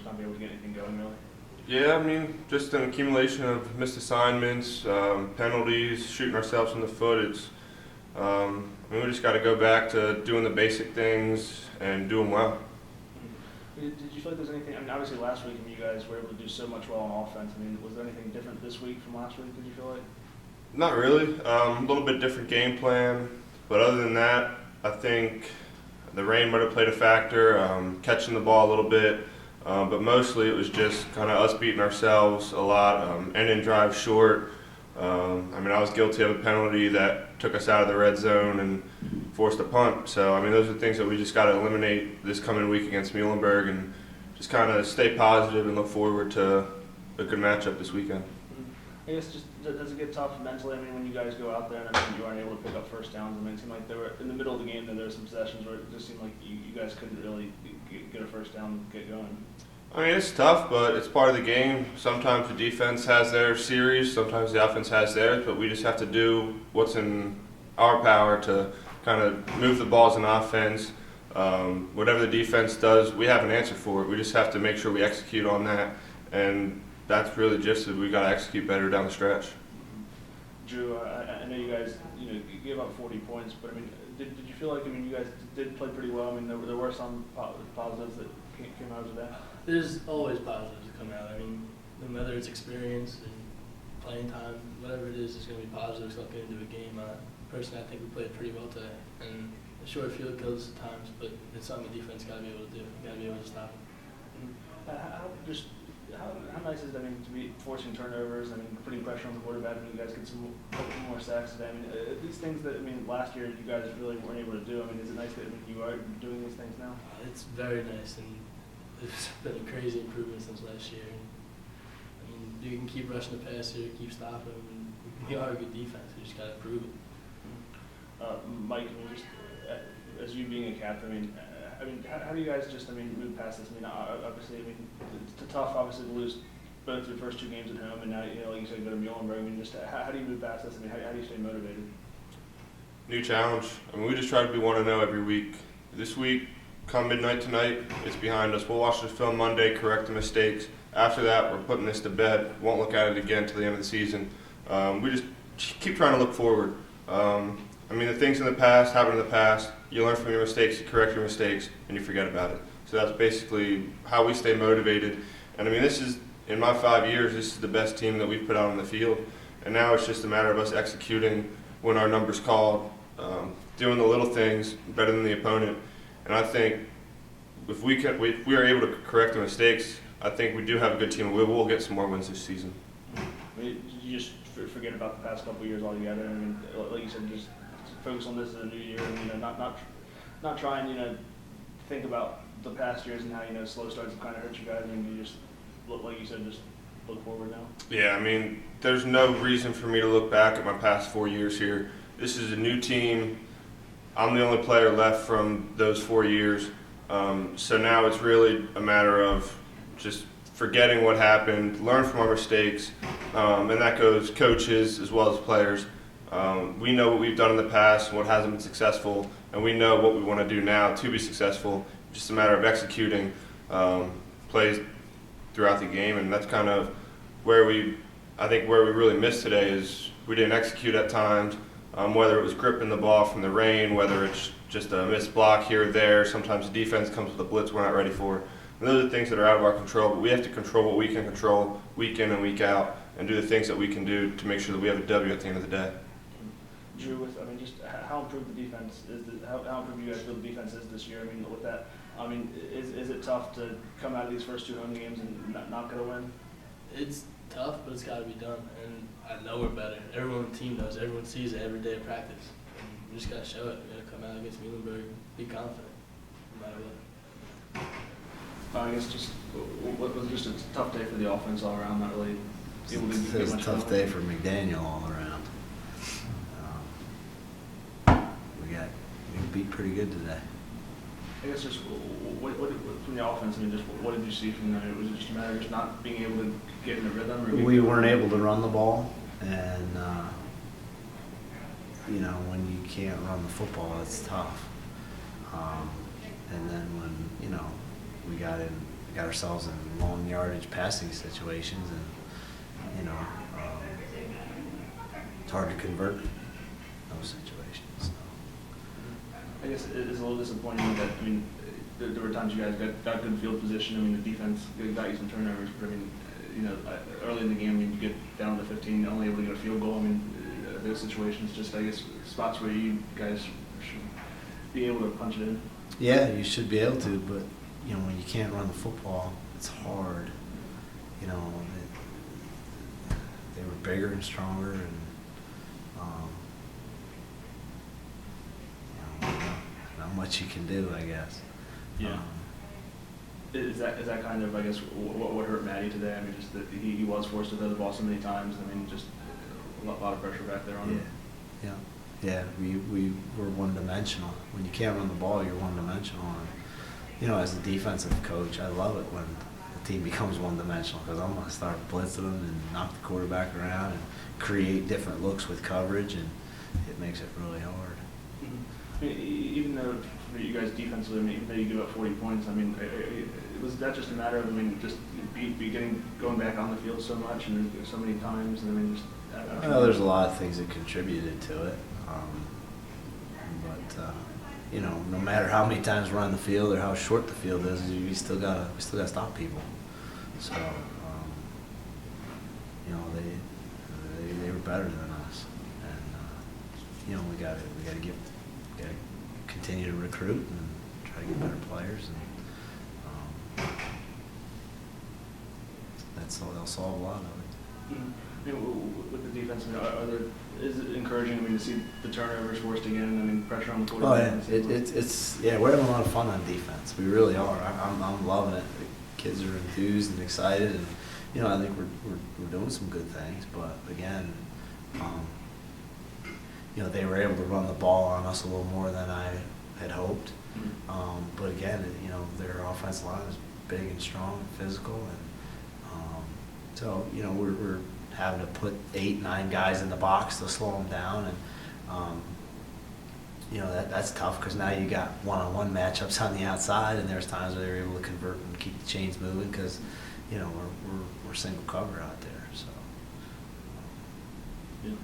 not be able to get anything going, really? Yeah, I mean, just an accumulation of missed assignments, penalties, shooting ourselves in the foot. I mean, we just got to go back to doing the basic things and do them well. Did you feel like there's anything, I mean, obviously last week, I mean, you guys were able to do so much well on offense. I mean, was there anything different this week from last week, did you feel like? Not really. A little bit different game plan, but other than that, I think the rain might have played a factor, catching the ball a little bit, but mostly it was just kind of us beating ourselves a lot, ending drive short. I mean, I was guilty of a penalty that took us out of the red zone and forced a punt. So, I mean, those are things that we just got to eliminate this coming week against Muhlenberg and just kind of stay positive and look forward to a good matchup this weekend. I guess just does it get tough mentally? I mean, when you guys go out there and I mean, you aren't able to pick up first downs. I mean, it seemed like there were in the middle of the game. There were some possessions where it just seemed like you guys couldn't really get a first down and get going. I mean, it's tough, but it's part of the game. Sometimes the defense has their series, sometimes the offense has theirs, but we just have to do what's in our power to kind of move the balls in offense. Whatever the defense does, we have an answer for it. We just have to make sure we execute on that, and that's really just that we got to execute better down the stretch. Drew, I know you guys, you gave up 40 points, but I mean, did you feel like, I mean, you guys did play pretty well? I mean, there were some positives that came out of that. There's always positives that come out. I mean, whether it's experience and playing time, whatever it is, there's going to be positives looking into a game. Personally, I think we played pretty well today. And the short field kills at times, but it's something the defense got to be able to do. Got to be able to stop them. How nice is it, I mean, to be forcing turnovers, I mean, putting pressure on the quarterback, and you guys get some more sacks today? I mean, these things that, I mean, last year you guys really weren't able to do. I mean, is it nice that you are doing these things now? It's very nice, and it's been a crazy improvement since last year. And, I mean, you can keep rushing the passer, keep stopping them, and we are a good defense. We just got to prove it. Mike, I mean, just as you being a captain, I mean, how do you guys just, I mean, move past this? I mean, obviously, I mean, it's tough, obviously, to lose both your first two games at home, and now, like you said, go to Muhlenberg. I mean, just how do you move past this? I mean, how do you stay motivated? New challenge. I mean, we just try to be 1-0 every week. This week, come midnight tonight, it's behind us. We'll watch the film Monday, correct the mistakes. After that, we're putting this to bed. Won't look at it again until the end of the season. We just keep trying to look forward. I mean, the things in the past happen in the past. You learn from your mistakes, you correct your mistakes, and you forget about it. So that's basically how we stay motivated. And I mean, this is, in my 5 years, this is the best team that we've put out on the field. And now it's just a matter of us executing when our number's called, doing the little things better than the opponent. And I think if we are able to correct the mistakes, I think we do have a good team. We will get some more wins this season. I mean, you just forget about the past couple of years altogether. I mean, like you said, just focus on this as a new year, and not try and think about the past years and how slow starts have kind of hurt you guys. I mean, you just look, like you said, just look forward now. Yeah, I mean, there's no reason for me to look back at my past 4 years here. This is a new team. I'm the only player left from those 4 years. So now it's really a matter of just forgetting what happened, learn from our mistakes, and that goes coaches as well as players. We know what we've done in the past, what hasn't been successful, and we know what we want to do now to be successful. Just a matter of executing plays throughout the game, and that's kind of where we really missed today is we didn't execute at times, whether it was gripping the ball from the rain, whether it's just a missed block here or there. Sometimes the defense comes with a blitz we're not ready for. And those are things that are out of our control, but we have to control what we can control week in and week out and do the things that we can do to make sure that we have a W at the end of the day. Drew, I mean, just how improved the defense is, how improved you guys feel the defense is this year? I mean, with that, I mean, is it tough to come out of these first two home games and not get a win? It's tough, but it's got to be done. And I know we're better. Everyone on the team knows. Everyone sees it every day of practice. And we just got to show it. We got to come out against Muhlenberg, be confident, no matter what. I guess just what was just a tough day for the offense all around. Not really able to get It was a much tough going. day for McDaniel all around. We got beat pretty good today. I guess just what from the offense. I mean, just what did you see from them? Was it just a matter of just not being able to get in a rhythm? Or We weren't able to run the ball, and when you can't run the football, it's tough. And then when we got in got ourselves in long yardage passing situations, and it's hard to convert those situations. So. I guess it is a little disappointing that, I mean, there were times you guys got good field position. I mean, the defense got you some turnovers, but I mean, early in the game, I mean, you get down to 15, only able to get a field goal. I mean, those situations, just I guess spots where you guys should be able to punch it in. Yeah, you should be able to, but when you can't run the football, it's hard. They were bigger and stronger, and not much you can do, I guess. Yeah. Is that kind of, I guess, what hurt Matty today? I mean, just that he was forced to throw the ball so many times. I mean, just a lot of pressure back there on him. Yeah. We were one-dimensional. When you can't run the ball, you're one-dimensional. And, as a defensive coach, I love it when the team becomes one-dimensional, because I'm going to start blitzing them and knock the quarterback around and create different looks with coverage, and it makes it really hard. Mm-hmm. I mean, even though for you guys defensively, I mean, even though you give up 40 points, I mean, was that just a matter of, I mean, just going back on the field so much and so many times? And I mean, just well, there's a lot of things that contributed to it, but no matter how many times we're on the field or how short the field is, we still gotta stop people. So, they were better than us, and we gotta continue to recruit and try to get better players, and that'll solve a lot of it. Mm-hmm. I mean, with the defense, I mean, is it encouraging? I mean, to see the turnovers forced again. I mean, pressure on the quarterback. Oh yeah, we're having a lot of fun on defense. We really are. I'm loving it. The kids are enthused and excited, and I think we're doing some good things. But again, they were able to run the ball on us a little more than I had hoped. Mm-hmm. But again, their offensive line is big and strong and physical, and so we're having to put 8-9 guys in the box to slow them down, and that's tough, because now you got one-on-one matchups on the outside, and there's times where they're able to convert and keep the chains moving, because we're single cover out there. So yeah.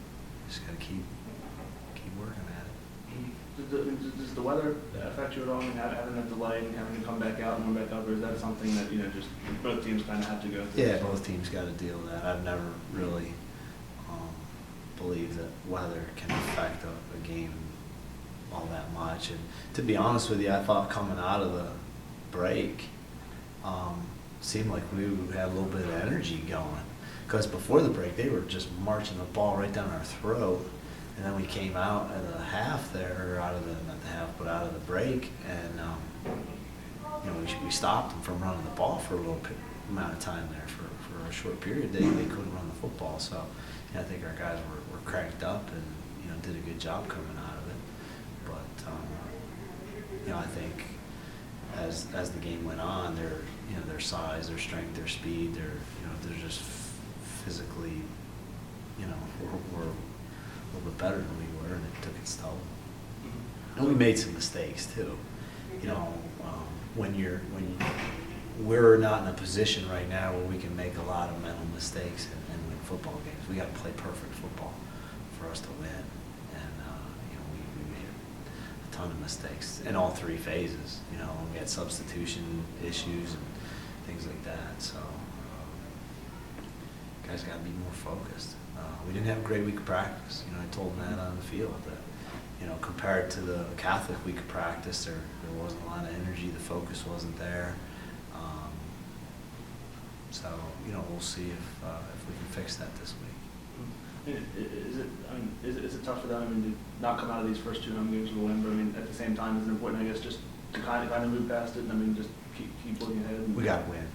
Just got to keep working at it. Does the weather affect you at all? I mean, having that delay and having to come back out and come back up, or is that something that just both teams kind of have to go through? Yeah, both teams got to deal with that. I've never really believed that weather can affect a game all that much. And to be honest with you, I thought coming out of the break, seemed like we had a little bit of energy going. Because before the break, they were just marching the ball right down our throat. And then we came out at the half there, or out of the break, and we stopped them from running the ball for a little amount of time there for a short period. They couldn't run the football, so I think our guys were cranked up and did a good job coming out of it. But I think as the game went on, their size, their strength, their speed, they're just physically, were a little bit better than we were, and it took its toll. Mm-hmm. And we made some mistakes too. We're not in a position right now where we can make a lot of mental mistakes and win football games. We got to play perfect football for us to win, and we made a ton of mistakes in all three phases. We had substitution issues and things like that. So guys got to be more focused. We didn't have a great week of practice. I told Matt on the field that, compared to the Catholic week of practice, there wasn't a lot of energy. The focus wasn't there. So we'll see if we can fix that this week. Is it tough for them? I mean, to not come out of these first 2 home games with a win, but I mean, at the same time, is it important, I guess, just to kind of move past it? And I mean, just keep looking ahead. We got to win.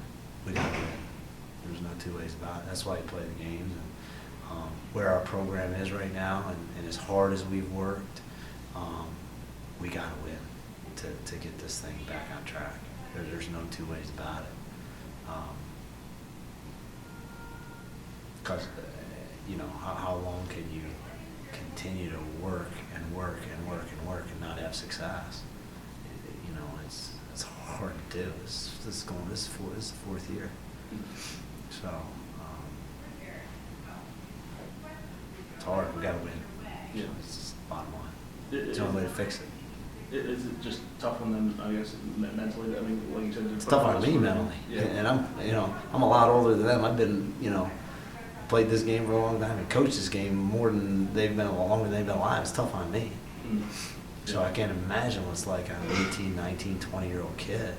There's no two ways about it. That's why you play the games. And where our program is right now, and as hard as we've worked, we got to win to get this thing back on track. There's no two ways about it. Because how long can you continue to work and not have success? it's hard to do. This is the fourth year. So, it's hard. We gotta win. Yeah. It's just the bottom line. It- It's the only way to fix it. Is it just tough on them, I guess, mentally? I mean, like you said, It's tough on me mentally. Yeah. And I'm a lot older than them. I've been, played this game for a long time and coached this game more than longer than they've been alive. It's tough on me. Mm. So I can't imagine what it's like on an 18, 19, 20-year-old kid.